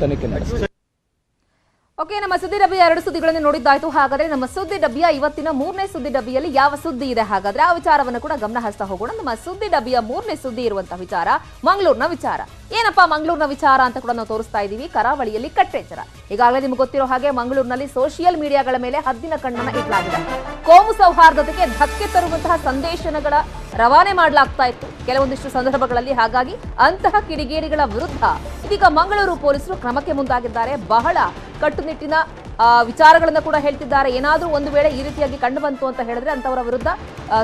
ತನಿಖೆ ನಡೆಸಿದೆ. ಓಕೆ, ನಮ್ಮ ಸುದ್ದಿ ಡಬ್ಬಿಯ 2 ಸುದ್ದಿಗಳನ್ನು ನೋಡಿದ್ದಾಯ್ತು. ಹಾಗಾದ್ರೆ ನಮ್ಮ ಸುದ್ದಿ ಡಬ್ಬಿಯ ಇವತ್ತಿನ 3ನೇ ಸುದ್ದಿ ಡಬ್ಬಿಯಲ್ಲಿ ಯಾವ ಸುದ್ದಿ ಇದೆ, ಹಾಗಾದ್ರೆ ಆ ವಿಚಾರವನ್ನು ಕೂಡ ಗಮನ ಹರಿಸ್ತಾ ಹೋಗೋಣ. ನಮ್ಮ ಸುದ್ದಿ ಡಬ್ಬಿಯ 3ನೇ ಸುದ್ದಿ ಇರುವಂತಹ ವಿಚಾರ ಮಂಗಳೂರಿನ ವಿಚಾರ. ಏನಪ್ಪಾ ಮಂಗಳೂರಿನ ವಿಚಾರ ಅಂತ ಕೂಡ ನಾವು ತೋರಿಸ್ತಾ ಇದ್ದೀವಿ. ಕರಾವಳಿಯಲ್ಲಿ ಕಟ್ಟೆಚ್ಚರ. ಈಗಾಗಲೇ ನಿಮ್ಗೆ ಗೊತ್ತಿರೋ ಹಾಗೆ ಮಂಗಳೂರಿನಲ್ಲಿ ಸೋಷಿಯಲ್ ಮೀಡಿಯಾಗಳ ಮೇಲೆ ಹದ್ದಿನ ಕಣ್ಣನ್ನ ಇಡಲಾಗಿದೆ. ಕೋಮು ಸೌಹಾರ್ದತೆಗೆ ಧಕ್ಕೆ ತರುವಂತಹ ಸಂದೇಶಗಳ ರವಾನೆ ಮಾಡಲಾಗ್ತಾ ಇತ್ತು ಕೆಲವೊಂದಿಷ್ಟು ಸಂದರ್ಭಗಳಲ್ಲಿ. ಹಾಗಾಗಿ ಅಂತಹ ಕಿಡಿಗೇಡಿಗಳ ವಿರುದ್ಧ ಇದೀಗ ಮಂಗಳೂರು ಪೊಲೀಸರು ಕ್ರಮಕ್ಕೆ ಮುಂದಾಗಿದ್ದಾರೆ. ಬಹಳ ಕಟ್ಟುನಿಟ್ಟಿನ ವಿಚಾರಗಳನ್ನ ಕೂಡ ಹೇಳ್ತಿದ್ದಾರೆ. ಏನಾದ್ರೂ ಒಂದು ವೇಳೆ ಈ ರೀತಿಯಾಗಿ ಕಂಡು ಬಂತು ಅಂತ ಹೇಳಿದ್ರೆ ಅಂತವರ ವಿರುದ್ಧ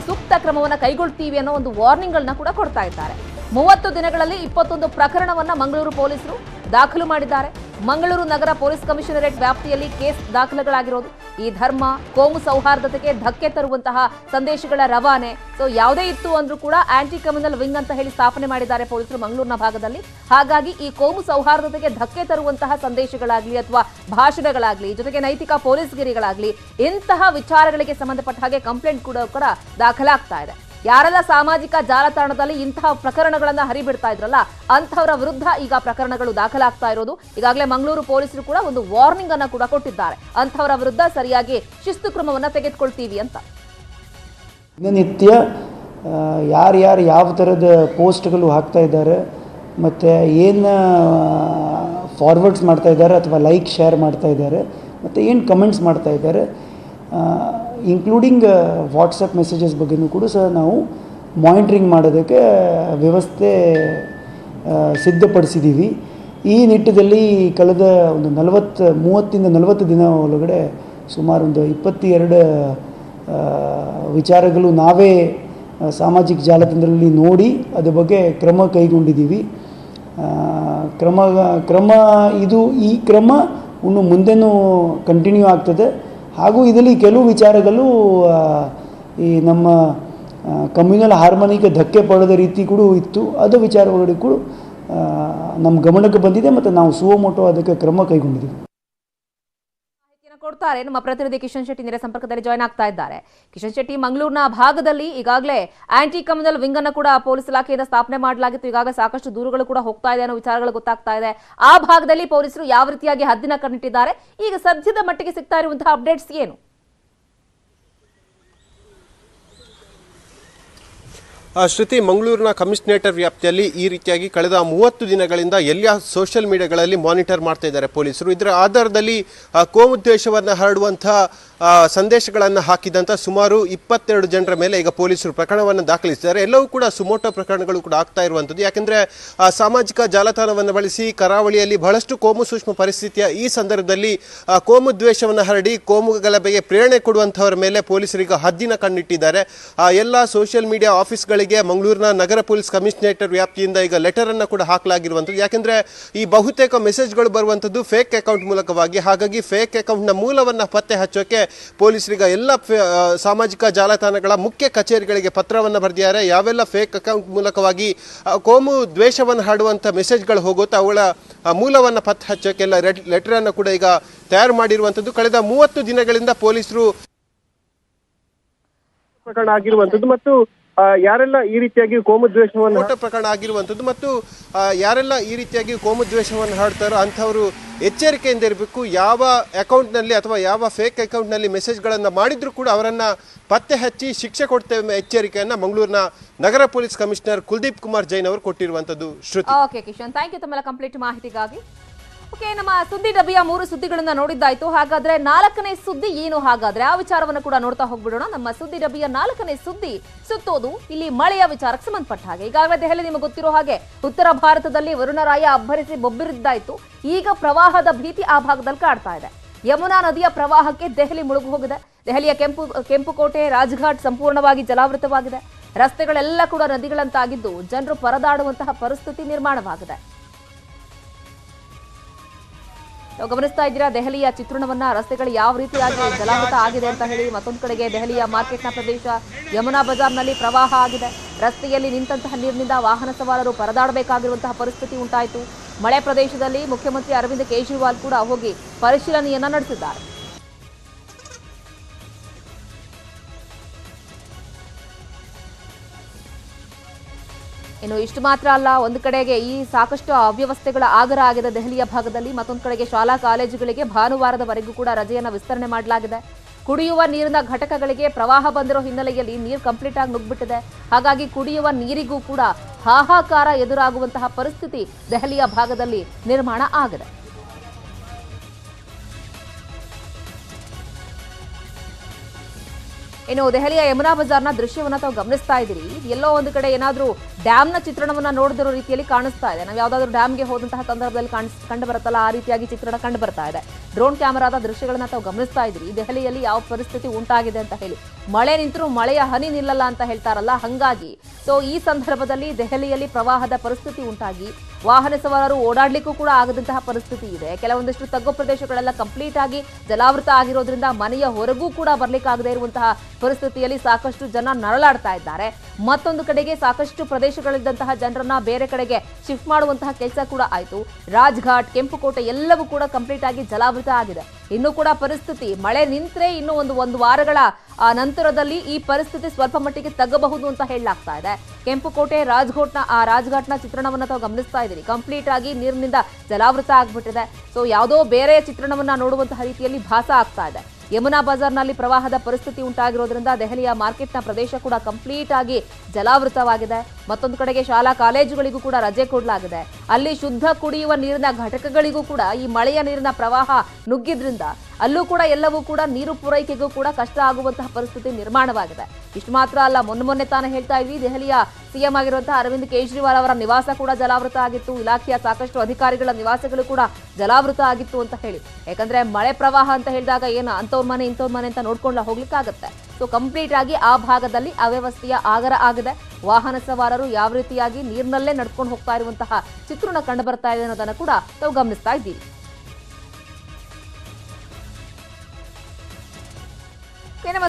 ಸೂಕ್ತ ಕ್ರಮವನ್ನ ಕೈಗೊಳ್ತೀವಿ ಅನ್ನೋ ಒಂದು ವಾರ್ನಿಂಗ್ ಗಳನ್ನ ಕೂಡ ಕೊಡ್ತಾ ಇದ್ದಾರೆ. 30 ದಿನಗಳಲ್ಲಿ 21 ಪ್ರಕರಣವನ್ನ ಮಂಗಳೂರು ಪೊಲೀಸರು ದಾಖಲು ಮಾಡಿದ್ದಾರೆ. ಮಂಗಳೂರು ನಗರ ಪೊಲೀಸ್ ಕಮಿಷನರೇಟ್ ವ್ಯಾಪ್ತಿಯಲ್ಲಿ ಕೇಸ್ ದಾಖಲೆಗಳಾಗಿರೋದು ಈ ಧರ್ಮ ಕೋಮು ಸೌಹಾರ್ದತೆಗೆ ಧಕ್ಕೆ ತರುವಂತಹ ಸಂದೇಶಗಳ ರವಾನೆ. ಸೊ ಯಾವುದೇ ಇತ್ತು ಅಂದ್ರೂ ಕೂಡ ಆಂಟಿ ಕ್ರಿಮಿನಲ್ ವಿಂಗ್ ಅಂತ ಹೇಳಿ ಸ್ಥಾಪನೆ ಮಾಡಿದ್ದಾರೆ ಪೊಲೀಸರು ಮಂಗಳೂರಿನ ಭಾಗದಲ್ಲಿ. ಹಾಗಾಗಿ ಈ ಕೋಮು ಸೌಹಾರ್ದತೆಗೆ ಧಕ್ಕೆ ತರುವಂತಹ ಸಂದೇಶಗಳಾಗ್ಲಿ ಅಥವಾ ಭಾಷಣಗಳಾಗ್ಲಿ, ಜೊತೆಗೆ ನೈತಿಕ ಪೊಲೀಸ್ಗಿರಿಗಳಾಗ್ಲಿ, ಇಂತಹ ವಿಚಾರಗಳಿಗೆ ಸಂಬಂಧಪಟ್ಟ ಹಾಗೆ ಕಂಪ್ಲೇಂಟ್ ಕೂಡ ದಾಖಲಾಗ್ತಾ ಇದೆ. ಯಾರೆಲ್ಲ ಸಾಮಾಜಿಕ ಜಾಲತಾಣದಲ್ಲಿ ಇಂತಹ ಪ್ರಕರಣಗಳನ್ನ ಹರಿಬಿಡ್ತಾ ಇದ್ರಲ್ಲ ಅಂತಹವರ ವಿರುದ್ಧ ಈಗ ಪ್ರಕರಣಗಳು ದಾಖಲಾಗ್ತಾ ಇರೋದು. ಈಗಾಗಲೇ ಮಂಗಳೂರು ಪೊಲೀಸರು ಕೂಡ ಒಂದು ವಾರ್ನಿಂಗ್ ಅನ್ನ ಕೂಡ ಕೊಟ್ಟಿದ್ದಾರೆ. ಅಂತಹವರ ವಿರುದ್ಧ ಸರಿಯಾಗಿ ಶಿಸ್ತು ಕ್ರಮವನ್ನ ತೆಗೆದುಕೊಳ್ತೀವಿ ಅಂತ. ದಿನನಿತ್ಯ ಯಾರ್ಯಾರು ಯಾವ ಥರದ ಪೋಸ್ಟ್ಗಳು ಹಾಕ್ತಾ ಇದ್ದಾರೆ ಮತ್ತು ಏನು ಫಾರ್ವರ್ಡ್ಸ್ ಮಾಡ್ತಾ ಇದ್ದಾರೆ ಅಥವಾ ಲೈಕ್ ಶೇರ್ ಮಾಡ್ತಾ ಇದ್ದಾರೆ ಮತ್ತು ಏನು ಕಮೆಂಟ್ಸ್ ಮಾಡ್ತಾ ಇದ್ದಾರೆ, ಇನ್ಕ್ಲೂಡಿಂಗ್ ವಾಟ್ಸಪ್ ಮೆಸೇಜಸ್ ಬಗ್ಗೆಯೂ ಕೂಡ ಸಹ ನಾವು ಮಾನಿಟ್ರಿಂಗ್ ಮಾಡೋದಕ್ಕೆ ವ್ಯವಸ್ಥೆ ಸಿದ್ಧಪಡಿಸಿದ್ದೀವಿ. ಈ ನಿಟ್ಟಿನಲ್ಲಿ ಕಳೆದ ಒಂದು 30-40 ದಿನ ಒಳಗಡೆ ಸುಮಾರು ಒಂದು 22 ವಿಚಾರಗಳು ನಾವೇ ಸಾಮಾಜಿಕ ಜಾಲತಾಣದಲ್ಲಿ ನೋಡಿ ಅದ್ರ ಬಗ್ಗೆ ಕ್ರಮ ಕೈಗೊಂಡಿದ್ದೀವಿ. ಈ ಕ್ರಮ ಇನ್ನು ಮುಂದೆನೂ ಕಂಟಿನ್ಯೂ ಆಗ್ತದೆ. ಹಾಗೂ ಇದರಲ್ಲಿ ಕೆಲವು ವಿಚಾರಗಳು ಈ ನಮ್ಮ ಕಮ್ಯುನಲ್ ಹಾರ್ಮೋನಿಗೆ ಧಕ್ಕೆ ಪಡೆದ ರೀತಿ ಕೂಡ ಇತ್ತು. ಅದು ವಿಚಾರಗಳು ಕೂಡ ನಮ್ಮ ಗಮನಕ್ಕೆ ಬಂದಿದೆ ಮತ್ತು ನಾವು ಸುವಮೋಟೋ ಅದಕ್ಕೆ ಕ್ರಮ ಕೈಗೊಂಡಿದ್ದೀವಿ. ಕೊಡ್ತಾರೆ ನಮ್ಮ ಪ್ರತಿನಿಧಿ ಕಿಶನ್ ಶೆಟ್ಟಿ ನೇರ ಸಂಪರ್ಕದಲ್ಲಿ ಜಾಯ್ನ್ ಆಗ್ತಾ ಇದ್ದಾರೆ. ಕಿಶನ್ ಶೆಟ್ಟಿ, ಮಂಗಳೂರಿನ ಭಾಗದಲ್ಲಿ ಈಗಾಗಲೇ ಆಂಟಿ ಕಮ್ಯುನಲ್ ವಿಂಗ್ ಅನ್ನು ಕೂಡ ಪೊಲೀಸ್ ಇಲಾಖೆಯಿಂದ ಸ್ಥಾಪನೆ ಮಾಡಲಾಗಿತ್ತು. ಈಗಾಗಲೇ ಸಾಕಷ್ಟು ದೂರುಗಳು ಕೂಡ ಹೋಗ್ತಾ ಇದೆ ಅನ್ನೋ ವಿಚಾರಗಳು ಗೊತ್ತಾಗ್ತಾ ಇದೆ. ಆ ಭಾಗದಲ್ಲಿ ಪೊಲೀಸರು ಯಾವ ರೀತಿಯಾಗಿ ಹದ್ದಿನ ಕಣ್ಣಿಟ್ಟಿದ್ದಾರೆ, ಈಗ ಸದ್ಯದ ಮಟ್ಟಿಗೆ ಸಿಗ್ತಾ ಇರುವಂತಹ ಅಪ್ಡೇಟ್ಸ್ ಏನು? ಶ್ರುತಿ, ಮಂಗಳೂರಿನ ಕಮಿಷನರೇಟ್ ವ್ಯಾಪ್ತಿಯಲ್ಲಿ ಈ ರೀತಿಯಾಗಿ ಕಳೆದ 30 ದಿನಗಳಿಂದ ಎಲ್ಲ ಸೋಷಿಯಲ್ ಮೀಡಿಯಾಗಳಲ್ಲಿ ಮಾನಿಟರ್ ಮಾಡ್ತಾ ಇದ್ದಾರೆ ಪೊಲೀಸರು. ಇದರ ಆಧಾರದಲ್ಲಿ ಕೋಮುದ್ವೇಷವನ್ನು ಹರಡುವಂಥ ಸಂದೇಶಗಳನ್ನು ಹಾಕಿದಂಥ ಸುಮಾರು 22 ಜನರ ಮೇಲೆ ಈಗ ಪೊಲೀಸರು ಪ್ರಕರಣವನ್ನು ದಾಖಲಿಸಿದ್ದಾರೆ. ಎಲ್ಲವೂ ಕೂಡ ಸುಮೋಟೋ ಪ್ರಕರಣಗಳು ಕೂಡ ಆಗ್ತಾ ಇರುವಂಥದ್ದು. ಯಾಕೆಂದರೆ ಸಾಮಾಜಿಕ ಜಾಲತಾಣವನ್ನು ಬಳಸಿ ಕರಾವಳಿಯಲ್ಲಿ ಬಹಳಷ್ಟು ಕೋಮು ಸೂಕ್ಷ್ಮ ಪರಿಸ್ಥಿತಿಯ ಈ ಸಂದರ್ಭದಲ್ಲಿ ಕೋಮುದ್ವೇಷವನ್ನು ಹರಡಿ ಕೋಮುಗಳ ಬಗ್ಗೆ ಪ್ರೇರಣೆ ಕೊಡುವಂಥವರ ಮೇಲೆ ಪೊಲೀಸರಿಗೆ ಹದ್ದಿನ ಕಣ್ಣಿಟ್ಟಿದ್ದಾರೆ. ಎಲ್ಲ ಸೋಷಿಯಲ್ ಮೀಡಿಯಾ ಆಫೀಸ್ಗಳಿಗೆ ಮಂಗಳೂರಿನ ನಗರ ಪೊಲೀಸ್ ಕಮಿಷನರೇಟ್ ವ್ಯಾಪ್ತಿಯಿಂದ ಈಗ ಲೆಟರ್ ಅನ್ನು ಕೂಡ ಹಾಕಲಾಗಿರುವಂಥದ್ದು. ಯಾಕೆಂದರೆ ಈ ಬಹುತೇಕ ಮೆಸೇಜ್ಗಳು ಬರುವಂಥದ್ದು ಫೇಕ್ ಅಕೌಂಟ್ ಮೂಲಕವಾಗಿ. ಹಾಗಾಗಿ ಫೇಕ್ ಅಕೌಂಟ್ನ ಮೂಲವನ್ನು ಪತ್ತೆ ಹಚ್ಚೋಕೆ ಪೊಲೀಸರಿಗೆ ಎಲ್ಲ ಸಾಮಾಜಿಕ ಜಾಲತಾಣಗಳ ಮುಖ್ಯ ಕಚೇರಿಗಳಿಗೆ ಪತ್ರವನ್ನು ಬರೆದಿದ್ದಾರೆ. ಯಾವೆಲ್ಲ ಫೇಕ್ ಅಕೌಂಟ್ ಮೂಲಕವಾಗಿ ಕೋಮು ದ್ವೇಷವನ್ನು ಹರಡುವಂಥ ಮೆಸೇಜ್ಗಳು ಹೋಗುತ್ತೋ ಅವುಗಳ ಮೂಲವನ್ನು ಪತ್ತೆ ಹಚ್ಚೋಕೆಲ್ಲ ಲೆಟರನ್ನು ಕೂಡ ಈಗ ತಯಾರು ಮಾಡಿರುವಂಥದ್ದು. ಕಳೆದ 30 ದಿನಗಳಿಂದ ಪೊಲೀಸರು ಪ್ರಕರಣ ಆಗಿರುವಂಥದ್ದು ಮತ್ತು ಯಾರೆಲ್ಲ ಈ ರೀತಿಯಾಗಿ ಕೋಮುದ್ವೇಷವನ್ನು ಪ್ರಕರಣ ಆಗಿರುವಂಥದ್ದು ಮತ್ತು ಯಾರೆಲ್ಲ ಈ ರೀತಿಯಾಗಿ ಕೋಮುದ್ವೇಷವನ್ನು ಹರಡ್ತಾರೋ ಅಂಥವರು ಎಚ್ಚರಿಕೆಯಿಂದ ಇರಬೇಕು. ಯಾವ ಅಕೌಂಟ್ನಲ್ಲಿ ಅಥವಾ ಯಾವ ಫೇಕ್ ಅಕೌಂಟ್ನಲ್ಲಿ ಮೆಸೇಜ್ಗಳನ್ನು ಮಾಡಿದ್ರು ಕೂಡ ಅವರನ್ನು ಪತ್ತೆ ಹಚ್ಚಿ ಶಿಕ್ಷೆ ಕೊಡ್ತೇವೆ ಎಚ್ಚರಿಕೆಯನ್ನು ಮಂಗಳೂರಿನ ನಗರ ಪೊಲೀಸ್ ಕಮಿಷನರ್ ಕುಲ್ದೀಪ್ ಕುಮಾರ್ ಜೈನ್ ಅವರು ಕೊಟ್ಟಿರುವಂಥದ್ದು. ಶ್ರುತಿ. ಓಕೆ ಕಿಶನ್, ಥ್ಯಾಂಕ್ ಯು ತಮ್ಮೆಲ್ಲ ಕಂಪ್ಲೀಟ್ ಮಾಹಿತಿಗಾಗಿ. ಓಕೆ, ನಮ್ಮ ಸುದ್ದಿ ಡಬ್ಬಿಯ 3 ಸುದ್ದಿಗಳನ್ನ ನೋಡಿದ್ದಾಯ್ತು. ಹಾಗಾದ್ರೆ 4ನೇ ಸುದ್ದಿ ಏನು, ಹಾಗಾದ್ರೆ ಆ ವಿಚಾರವನ್ನು ಕೂಡ ನೋಡ್ತಾ ಹೋಗ್ಬಿಡೋಣ. ನಮ್ಮ ಸುದ್ದಿ ಡಬ್ಬಿಯ 4ನೇ ಸುದ್ದಿ ಸುತ್ತೋದು ಇಲ್ಲಿ ಮಳೆಯ ವಿಚಾರಕ್ಕೆ ಸಂಬಂಧಪಟ್ಟ ಹಾಗೆ. ಈಗಾಗಲೇ ದೆಹಲಿ ನಿಮಗೆ ಗೊತ್ತಿರೋ ಹಾಗೆ ಉತ್ತರ ಭಾರತದಲ್ಲಿ ವರುಣರಾಯ ಅಬ್ಬರಿಸಿ ಬೊಬ್ಬಿರಿದ್ದಾಯ್ತು. ಈಗ ಪ್ರವಾಹದ ಭೀತಿ ಆ ಭಾಗದಲ್ಲಿ ಕಾಡ್ತಾ ಇದೆ. ಯಮುನಾ ನದಿಯ ಪ್ರವಾಹಕ್ಕೆ ದೆಹಲಿ ಮುಳುಗು ಹೋಗಿದೆ. ದೆಹಲಿಯ ಕೆಂಪುಕೋಟೆ, ರಾಜ್ಘಾಟ್ ಸಂಪೂರ್ಣವಾಗಿ ಜಲಾವೃತವಾಗಿದೆ. ರಸ್ತೆಗಳೆಲ್ಲ ಕೂಡ ನದಿಗಳಂತಾಗಿದ್ದು ಜನರು ಪರದಾಡುವಂತಹ ಪರಿಸ್ಥಿತಿ ನಿರ್ಮಾಣವಾಗಿದೆ. ನಾವು ಗಮನಿಸ್ತಾ ಇದ್ದೀರಾ ದೆಹಲಿಯ ಚಿತ್ರಣವನ್ನ. ರಸ್ತೆಗಳು ಯಾವ ರೀತಿಯಾಗಿ ಜಲಾವೃತ ಆಗಿದೆ ಅಂತ ಹೇಳಿ. ಮತ್ತೊಂದು ಕಡೆಗೆ ದೆಹಲಿಯ ಮಾರ್ಕೆಟ್ನ ಪ್ರದೇಶ ಯಮುನಾ ಬಜಾರ್ನಲ್ಲಿ ಪ್ರವಾಹ ಆಗಿದೆ. ರಸ್ತೆಯಲ್ಲಿ ನಿಂತಹ ನೀರಿನಿಂದ ವಾಹನ ಸವಾರರು ಪರದಾಡಬೇಕಾಗಿರುವಂತಹ ಪರಿಸ್ಥಿತಿ ಉಂಟಾಯಿತು. ಮಳೆ ಪ್ರದೇಶದಲ್ಲಿ ಮುಖ್ಯಮಂತ್ರಿ ಅರವಿಂದ್ ಕೇಜ್ರಿವಾಲ್ ಕೂಡ ಹೋಗಿ ಪರಿಶೀಲನೆಯನ್ನ ನಡೆಸಿದ್ದಾರೆ. ಇನ್ನು ಇಷ್ಟು ಮಾತ್ರ ಅಲ್ಲ, ಒಂದು ಕಡೆಗೆ ಈ ಸಾಕಷ್ಟು ಅವ್ಯವಸ್ಥೆಗಳ ಆಗರ ಆಗಿದೆ ದೆಹಲಿಯ ಭಾಗದಲ್ಲಿ, ಮತ್ತೊಂದು ಕಡೆಗೆ ಶಾಲಾ ಕಾಲೇಜುಗಳಿಗೆ ಭಾನುವಾರದವರೆಗೂ ಕೂಡ ರಜೆಯನ್ನು ವಿಸ್ತರಣೆ ಮಾಡಲಾಗಿದೆ. ಕುಡಿಯುವ ನೀರಿನ ಘಟಕಗಳಿಗೆ ಪ್ರವಾಹ ಬಂದಿರೋ ಹಿನ್ನೆಲೆಯಲ್ಲಿ ನೀರು ಕಂಪ್ಲೀಟ್ ಆಗಿ ನುಗ್ಗಿಬಿಟ್ಟಿದೆ. ಹಾಗಾಗಿ ಕುಡಿಯುವ ನೀರಿಗೂ ಕೂಡ ಹಾಹಾಕಾರ ಎದುರಾಗುವಂತಹ ಪರಿಸ್ಥಿತಿ ದೆಹಲಿಯ ಭಾಗದಲ್ಲಿ ನಿರ್ಮಾಣ ಆಗಿದೆ. ಇನ್ನು ದೆಹಲಿಯ ಯಮುನಾ ಬಜಾರ್ನ ದೃಶ್ಯವನ್ನ ತಾವು ಗಮನಿಸ್ತಾ ಇದ್ದೀರಿ. ಎಲ್ಲೋ ಒಂದು ಕಡೆ ಏನಾದರೂ ಡ್ಯಾಮ್ನ ಚಿತ್ರಣವನ್ನ ನೋಡಿದಿರೋ ರೀತಿಯಲ್ಲಿ ಕಾಣಿಸ್ತಾ ಇದೆ. ನಾವು ಯಾವುದಾದ್ರೂ ಡ್ಯಾಮ್ಗೆ ಹೋದಂತಹ ಸಂದರ್ಭದಲ್ಲಿ ಕಂಡು ಬರುತ್ತಲ್ಲ, ಆ ರೀತಿಯಾಗಿ ಚಿತ್ರಣ ಕಂಡು ಬರ್ತಾ ಇದೆ. ಡ್ರೋನ್ ಕ್ಯಾಮೆರಾದ ದೃಶ್ಯಗಳನ್ನ ತಾವು ಗಮನಿಸ್ತಾ ಇದ್ದೀರಿ. ದೆಹಲಿಯಲ್ಲಿ ಯಾವ ಪರಿಸ್ಥಿತಿ ಉಂಟಾಗಿದೆ ಅಂತ ಹೇಳಿ, ಮಳೆ ನಿಂತರೂ ಮಳೆಯ ಹನಿ ನಿಲ್ಲಲ್ಲ ಅಂತ ಹೇಳ್ತಾರಲ್ಲ, ಹಂಗಾಗಿ ಈ ಸಂದರ್ಭದಲ್ಲಿ ದೆಹಲಿಯಲ್ಲಿ ಪ್ರವಾಹದ ಪರಿಸ್ಥಿತಿ ಉಂಟಾಗಿ ವಾಹನ ಸವಾರರು ಓಡಾಡ್ಲಿಕ್ಕೂ ಕೂಡ ಆಗದಂತಹ ಪರಿಸ್ಥಿತಿ ಇದೆ. ಕೆಲವೊಂದಿಷ್ಟು ತಗ್ಗು ಪ್ರದೇಶಗಳೆಲ್ಲ ಕಂಪ್ಲೀಟ್ ಆಗಿ ಜಲಾವೃತ ಆಗಿರೋದ್ರಿಂದ ಮನೆಯ ಹೊರಗೂ ಕೂಡ ಬರ್ಲಿಕ್ಕಾಗದೇ ಇರುವಂತಹ ಪರಿಸ್ಥಿತಿಯಲ್ಲಿ ಸಾಕಷ್ಟು ಜನ ನರಳಾಡ್ತಾ ಇದ್ದಾರೆ. ಮತ್ತೊಂದು ಕಡೆಗೆ ಸಾಕಷ್ಟು ಪ್ರದೇಶಗಳಿದ್ದಂತಹ ಜನರನ್ನ ಬೇರೆ ಕಡೆಗೆ ಶಿಫ್ಟ್ ಮಾಡುವಂತಹ ಕೆಲಸ ಕೂಡ ಆಯಿತು. ರಾಜ್ಘಾಟ್, ಕೆಂಪುಕೋಟೆ ಎಲ್ಲವೂ ಕೂಡ ಕಂಪ್ಲೀಟ್ ಆಗಿ ಜಲಾವೃತ ಆಗಿದೆ. ಇನ್ನೂ ಕೂಡ ಪರಿಸ್ಥಿತಿ ಮಳೆ ನಿಂತರೆ ಇನ್ನು ಒಂದು ವಾರಗಳ ನಂತರದಲ್ಲಿ ಈ ಪರಿಸ್ಥಿತಿ ಸ್ವಲ್ಪ ಮಟ್ಟಿಗೆ ತಗ್ಗಬಹುದು ಅಂತ ಹೇಳಲಾಗ್ತಾ ಇದೆ. ಕೆಂಪುಕೋಟೆ, ರಾಜ್ಘಾಟ್ನ ಚಿತ್ರಣವನ್ನ ತಾವು ಗಮನಿಸ್ತಾ ಇದ್ದೀರಿ. ಕಂಪ್ಲೀಟ್ ಆಗಿ ನೀರಿನಿಂದ ಜಲಾವೃತ ಆಗ್ಬಿಟ್ಟಿದೆ. ಯಾವುದೋ ಬೇರೆ ಚಿತ್ರಣವನ್ನ ನೋಡುವಂತಹ ರೀತಿಯಲ್ಲಿ ಭಾಸ ಆಗ್ತಾ ಇದೆ. ಯಮುನಾ ಬಜಾರ್ನಲ್ಲಿ ಪ್ರವಾಹದ ಪರಿಸ್ಥಿತಿ ಉಂಟಾಗಿರೋದ್ರಿಂದ ದೆಹಲಿಯ ಮಾರ್ಕೆಟ್ನ ಪ್ರದೇಶ ಕೂಡ ಕಂಪ್ಲೀಟ್ ಆಗಿ ಜಲಾವೃತವಾಗಿದೆ. ಮತ್ತೊಂದು ಕಡೆಗೆ ಶಾಲಾ ಕಾಲೇಜುಗಳಿಗೂ ಕೂಡ ರಜೆ ಕೊಡಲಾಗಿದೆ. ಅಲ್ಲಿ ಶುದ್ಧ ಕುಡಿಯುವ ನೀರಿನ ಘಟಕಗಳಿಗೂ ಕೂಡ ಈ ಮಳೆಯ ನೀರಿನ ಪ್ರವಾಹ ನುಗ್ಗಿದ್ರಿಂದ ಅಲ್ಲೂ ಕೂಡ ಎಲ್ಲವೂ ಕೂಡ ನೀರು ಪೂರೈಕೆಗೂ ಕೂಡ ಕಷ್ಟ ಆಗುವಂತಹ ಪರಿಸ್ಥಿತಿ ನಿರ್ಮಾಣವಾಗಿದೆ. ಇಷ್ಟು ಮಾತ್ರ ಅಲ್ಲ, ಮೊನ್ನೆ ತಾನೇ ಹೇಳ್ತಾ ಇದ್ವಿ, ದೆಹಲಿಯ ಸಿಎಂ ಆಗಿರುವಂತಹ ಅರವಿಂದ್ ಕೇಜ್ರಿವಾಲ್ ಅವರ ನಿವಾಸ ಕೂಡ ಜಲಾವೃತ ಆಗಿತ್ತು. ಇಲಾಖೆಯ ಸಾಕಷ್ಟು ಅಧಿಕಾರಿಗಳ ನಿವಾಸಗಳು ಕೂಡ ಜಲಾವೃತ ಆಗಿತ್ತು ಅಂತ ಹೇಳಿ. ಯಾಕಂದ್ರೆ ಮಳೆ ಪ್ರವಾಹ ಅಂತ ಹೇಳಿದಾಗ ಏನು ಅಂತವ್ರ ಮನೆ ಇಂಥವ್ರ ಮನೆ ಅಂತ ನೋಡ್ಕೊಂಡು ಹೋಗ್ಲಿಕ್ಕಾಗತ್ತೆ. ಕಂಪ್ಲೀಟ್ ಆಗಿ ಆ ಭಾಗದಲ್ಲಿ ಅವ್ಯವಸ್ಥೆಯ ಆಗರ ಆಗಿದೆ. ವಾಹನ ಸವಾರರು ಯಾವ ರೀತಿಯಾಗಿ ನೀರಿನಲ್ಲೇ ನಡ್ಕೊಂಡು ಹೋಗ್ತಾ ಇರುವಂತಹ ಚಿತ್ರಣ ಕಂಡು ಬರ್ತಾ ಇದೆ ಅನ್ನೋದನ್ನ ಕೂಡ ತಾವು ಗಮನಿಸ್ತಾ ಇದ್ದೀವಿ.